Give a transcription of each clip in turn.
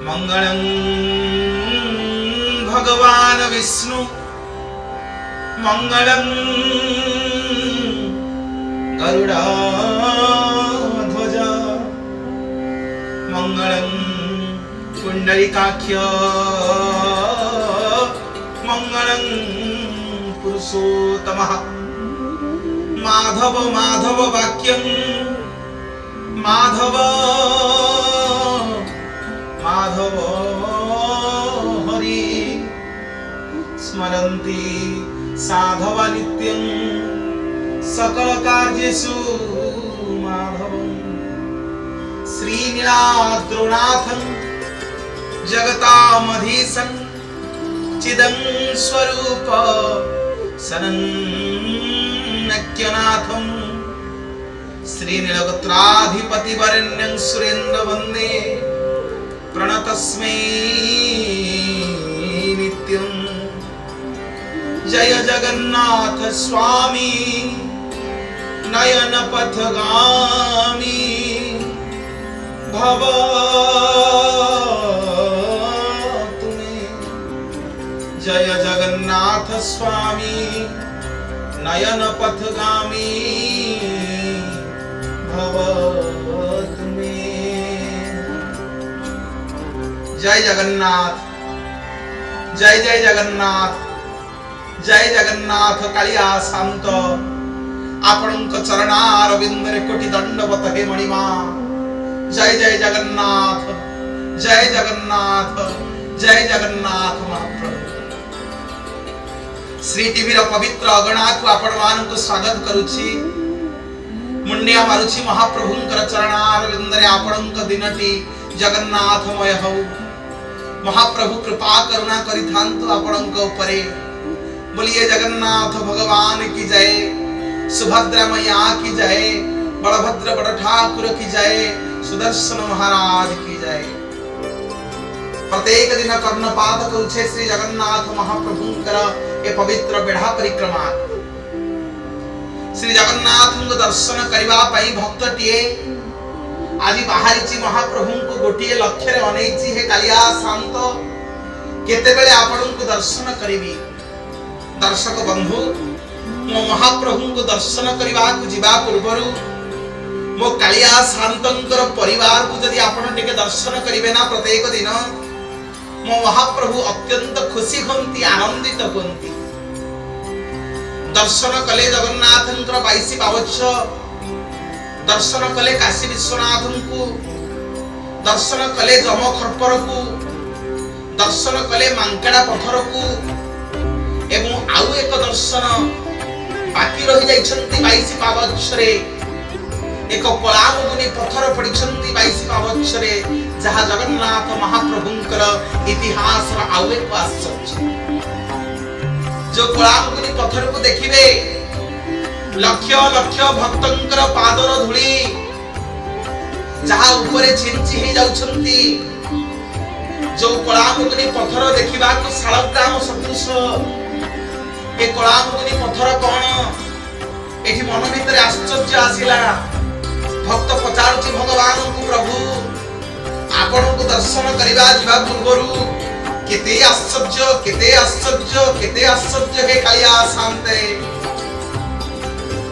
मंगलं भगवान विष्णु मंगलं गरुडाध्वज मंगलं पुंडरीकाक्ष मंगलं पुरुषोत्तमः माधव माधव वाक्यं माधव माधव हरि स्मरन्ति साधव नित्यं सकल कार्येषु माधवं श्रीनीलाद्रुनाथं जगतामधीशं चिदं स्वरूप सनन्नक्यनाथं श्रीनीलगोत्राधिपतिवरेण्यं सुरेन्द्र वन्दे प्रणतस्मै नित्यं जय जगन्नाथ स्वामी नयन पथगामी भव तुम्हें जय जगन्नाथ स्वामी नयन पथगामी भव जय जगन्नाथ जय जय जगन्नाथ जय जगन्नाथ कालिया शांत आपणक चरणारविंदरे कोटि दंडवत हे मणिमा जय जय जगन्नाथ जय जगन्नाथ जय जगन्नाथ महाप्रभु श्री टीवी रो पवित्र अगणा को आपण मानक स्वागत करूची मुंडिया मारुची महाप्रभुंकर चरणारविंदरे आपणक दिनटी जगन्नाथमय हो महाप्रभु कृपा करुणा करिथांतु आपणक उपरे बोलिए जगन्नाथ भगवान की जय सुभद्रा मैया की जय बलभद्र बड़ ठाकुर की जय सुदर्शन महाराज की जय प्रत्येक दिन कर्णपात करुछे श्री जगन्नाथ महाप्रभुंकर ए पवित्र बेढ़ा परिक्रमा श्री जगन्नाथ दर्शन करबा पई भक्तटिए आज बाहरी महाप्रभु को गोटे लक्ष्य अनैची हे कालिया शांत केते बेले आपन को दर्शन करिवि दर्शक बंधु मो महाप्रभु को दर्शन करबा को जिबा पूर्वरु मो कालिया शांतंकर परिवार को यदि आपन टिके दर्शन करिवे ना प्रत्येक दिन मो महाप्रभु अत्यंत खुशी होंती आनंदित होंती दर्शन कले जगन्नाथंकर 22 पावच्छ दर्शन कले काशी विश्वनाथ को दर्शन कले जम खर्पर को दर्शन कले मांकेड़ा पथर को एवं आउ एक दर्शन बाकी रही जाइछंती 22 पावच्छरे एक कलामुनि पथर पड़िछंती 22 पावच्छरे जहा जगन्नाथ महाप्रभुंकर इतिहास आउ एक आश्चर्य जो कलामुनि पथर को देखिबे लक्ष लक्ष भक्तंकर पादर धूली जहा ऊपरे छिंची हे जाउछंती जो कलामुनि पत्थर देखिबा को शालग्राम सदृश ए कलामुनि पत्थर कोन एठी मन भितरे आश्चर्य आसिला भक्त पचारुची भगवान को प्रभु आपण को दर्शन करिबा जिबा पूर्वरु केते आश्चर्य हे कालिया शांते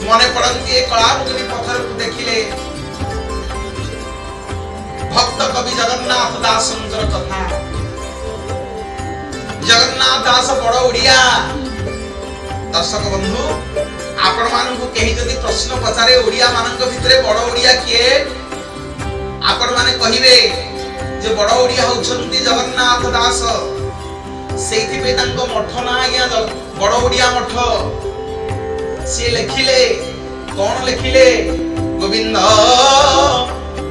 मने पड़ती कलामुनि पत्थर को देखिले भक्त कवि जगन्नाथ दास कथा जगन्नाथ दास बड़ ओडिया दर्शक बंधु आपण मान को कहि जदी प्रश्न पचारे ओडिया मानक भितरे बड़ ओडिया किए आपण माने कहिबे जे बड़ ओडिया होछंती जगन्नाथ दास सेठी पे तांको मठ ना आज्ञा बड़ ओडिया मठ से लिखिले कौन लिखिले गोविंद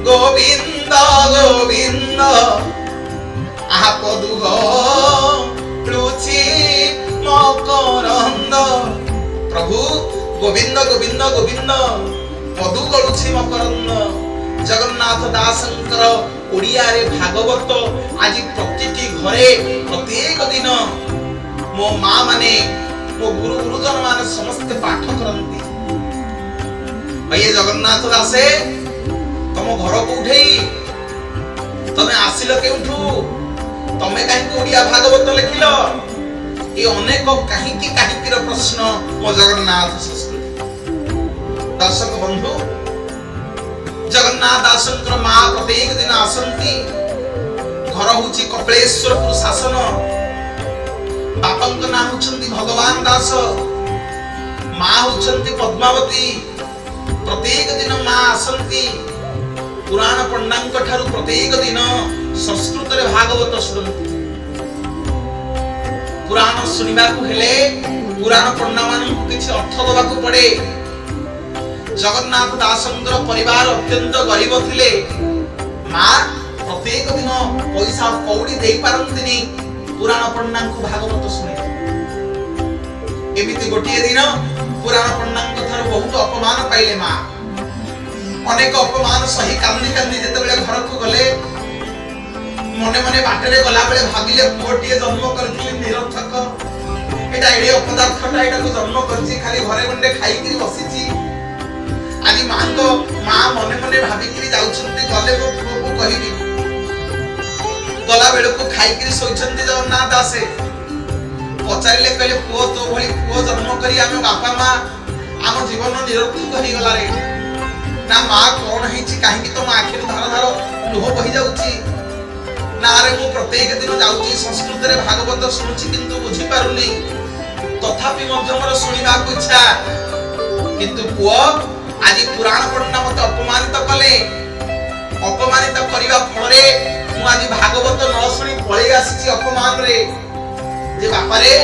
गोविंद गोविंद आपदुग रुचि मकरंद प्रभु गोविंद गोविंद गोविंद पदु गलुछि मकरंद जगन्नाथ दासंकर ओडिया रे भागवत आज प्रत्येक घरे प्रत्येक दिन मो मां माने मो गुरु गुरुजन माने समस्त पाठ करंती भई जगन्नाथ दासे तुम घर को उठेई तमे आसिल केउठू तमे काहे ओडिया भागवत लिखिल ए अनेक काहे प्रश्न मो जगन्नाथ संस्कृति दर्शक बंधु जगन्नाथ दासंकर मां प्रत्येक दिन आसंती घर होची कपिलेश्वरपुर शासन बापंक ना होचंती भगवान दास मां होचंती पद्मावती प्रत्येक दिन मां आसंती पुराण पंडांक ठारू प्रत्येक दिन संस्कृत रे भागवत शुणती पुराण सुनिबा को हेले पुराण पंडा मानन को किछि अर्थ दबा को पड़े जगन्नाथ दासंकर परिवार अत्यंत गरीब थिले मां प्रत्येक दिन पैसा कौड़ी दे पारंतिनी पुराण पंडा को भागवत शुणे एमिति गोटिए दिन पुराण पंडा को थार बहुत अपमान पाइले मां अनेक अपमान सही कांदी कांदी जते बेले घर को गले मने मने बाटरे गला बेले भाबिले पुओटिए जन्म करथिले निरर्थक एटा एडी अपदार्थटा एटा को जन्म करछि खाली घरे गंडे खाई कि बसिछि आदि मां तो मां मने मने भाबी कि जाउछन्ती गले को पुओ को कहिबी गला बेले को खाई कि सोइछन्ती जगन्नाथ दासे पचारिले कहले पुओ तो भली पुओ जन्म करी आमे बापा मां आम जीवन निरर्थक होई गला रे ना मां कोन हिची काहे कि तो मां आखिर धार धार लुह बहि जाउछि ना रे मु प्रत्येक दिन जाउछि संस्कृत रे भागवत सुनुछि किंतु बुझी पारुनी तथापि मध्य मोर सुनिबा को इच्छा किंतु पुओ आजि पुराण पंडा मते अपमानित कले अपमानित करिवा फल रे मु आजि भागवत न सुनी पळै आसीछि अपमान रे जे बापा रे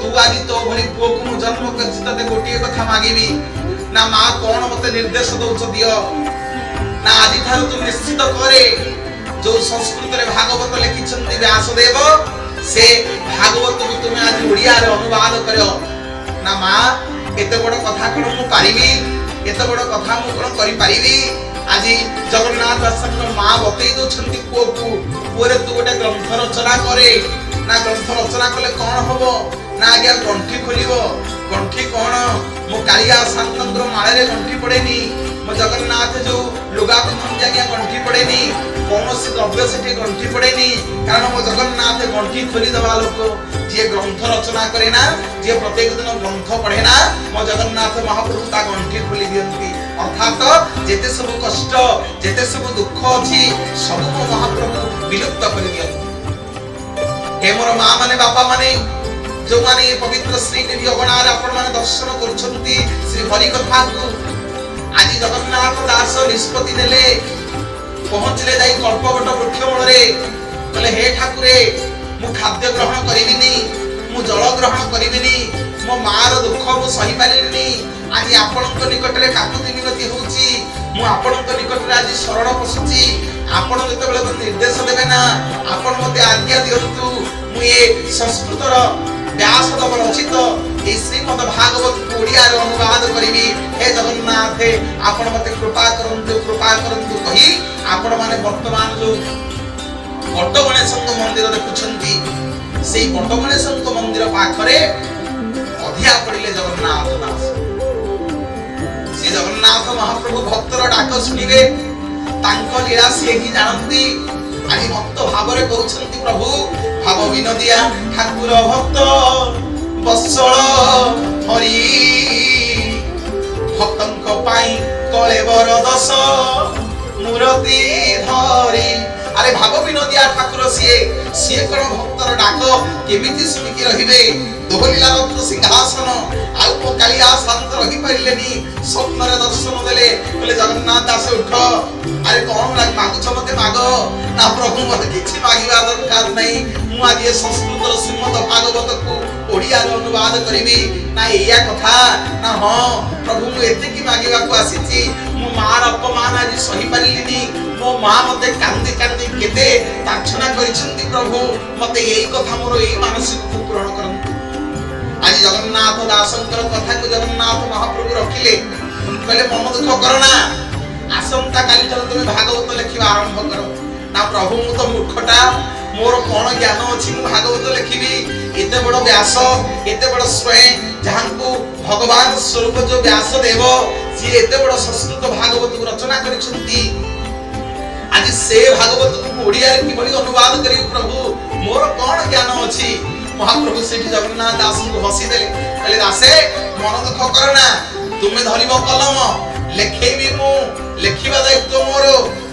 तू आजि तो भली पुओ को मु जन्म करछि तते गोटिए कथा मागिबी ना मां कोन मते निर्देश दउछ दियो ना आजि थारु तू निश्चित करे जो संस्कृत रे भागवत लिखिछन्ति व्यासदेव से भागवत को तुमे आज ओडिया रे अनुवाद करियो ना मां एते बड़ कथा कोन मु पारिबी एते बड़ कथा मु कोन करि पारिबी आजि जगन्नाथ दासंकर मां बतै दोछन्ति पुओरे तू गोटे ग्रंथ रचना करे ना ग्रंथ रचना कले कोन हबो ना आज्ञा गंठी खोलिबो गंठी कोन मो कालिया शांतंद्र माळे रे गंठी पड़ेनी मो जगन्नाथ जो लुगा पिंधि आज्ञा गंठी पड़ेनी कौनसी द्रव्य सेठी गंठी पड़ेनी कारण मो जगन्नाथ गंठी खोली दबा लोक जे ग्रंथ रचना करे ना जे प्रत्येक दिन ग्रंथ पढ़े ना मो जगन्नाथ महाप्रभु ता गंठी खोली दियंती अर्थात जेते सब कष्ट जेते सब दुख अछि सब मो महाप्रभु विलुप्त कर दियंती हे मोर मां माने बापा माने जो माने पवित्र श्रीदेवी अगणार आपण माने दर्शन करछंती श्री हरि कथा को आज जगन्नाथ दास निष्पत्ति देले पहुंचले जाई कल्पवट वृक्ष मूल रे कहले हे ठाकुरे मु खाद्य ग्रहण करिबिनी मु जल ग्रहण करिबिनी मो मार दुख मु सही पारिनी आज आपनक निकट रे काकुति मिनति होउची मु आपनक निकट रे आज शरण पसुची आपण जते बेले निर्देश देबे ना आपण मते आज्ञा दियंतु मु ए संस्कृत रो व्यासदेव रचित ए श्रीमद् भागवत ओडिया रे अनुवाद करिबी हे जगन्नाथ आपण मते कृपा करंतु कहि आपण माने वर्तमान जो बटगणेशଙ୍କ मंदिर देखुछंती सेई बटगणेशଙ୍କ मंदिर पाखरे अधिया पड़िले जगन्नाथ दास श्री जगन्नाथ महाप्रभु भक्तर डाक सुनिबे तांको लीला से ही जानती आज भक्त भावरे कहउछंती प्रभु भाव विनोदिया ठाकुर भक्त बत्सल हरि भक्तଙ୍କ पाई कलेवर दस मूर्ति धरी अरे भाव विनोदिया ठाकुर सीए कोन भक्तर डाक केमिति सुनिकी रहिबे दोहलीला रत्न सिंहासन आउ को कालिया शांत रहि परिलेनी स्वप्न रे दर्शन देले बोले जगन्नाथ दास उठ अरे कोन लाग मागु छमते मागो ना प्रभु मते किछि मागिबा दरकार नै मु आज ये संस्कृत श्रीमद् भागवत को ओडिया रे अनुवाद करिबी ना एया कथा ना हां प्रभु मु एते की मागिबा को आसीची मो मार अपमान आज सही परिलिनी मो मां मते कांदी कांदी केते ताक्षणा करिसंती प्रभु मते एई कथा मोर एई मानसिक को पूर्ण करंतु आज जगन्नाथ दासंकर कथा को जगन्नाथ महाप्रभु रखिले कहले मन दुख करना आसंता काली तक तुम भागवत लिखिबा आरंभ करो ना प्रभु मु तो मूर्खटा मोर कोन ज्ञान अछि मु भागवत लिखिबी एते बड़ व्यास एते बड़ स्वयं जहांको भगवान स्वरूप जो व्यास देव सी एते बड़ संस्कृत भागवत को रचना करिसंती आज से भागवत को ओडिया रे किभली अनुवाद करी प्रभु मोर कोन ज्ञान अछि। महाप्रभु सेठी जगन्नाथ दास को हसी देले कहले दासे मन दुख करना तुमे धरिबो कलम लेखेबी मु लेखिबा दायित्व मोर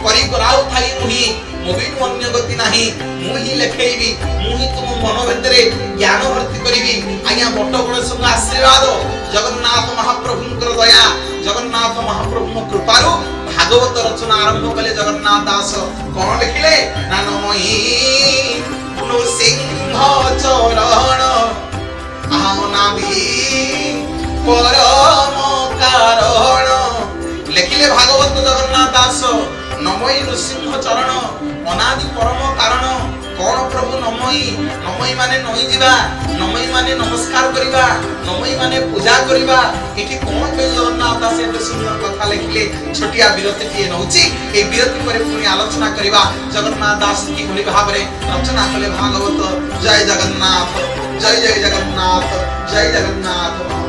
करी कराउ थाई मुही मोबिनु अन्य गति नाही मु ही लेखेबी मु ही तुम मन भीतरे ज्ञान भर्ती करिबी। आज्ञा बट गणेश को आशीर्वाद जगन्नाथ महाप्रभुंकर दया जगन्नाथ महाप्रभु कृपारु भागवत रचना आरंभ कले जगन्नाथ दास। कोन लिखिले ना नमई नृसिंह चरण आनादि परम कारण लिखिले भागवत जगन्नाथ दास। नमई नृसिंह चरण अनादि परम कारण कौन प्रभु नमई नमई माने नई जीवा नमई माने नमस्कार करिबा नमई माने पूजा करिबा एठी कोन पे जगन्नाथ दास एते सुंदर कथा लिखिले। छोटिया विरति टिए नउची ए विरति पर पुनी आलोचना करिबा जगन्नाथ दास की भली भाबरे रचना कले भागवत। जय जगन्नाथ जय जय जगन्नाथ जय जगन्नाथ।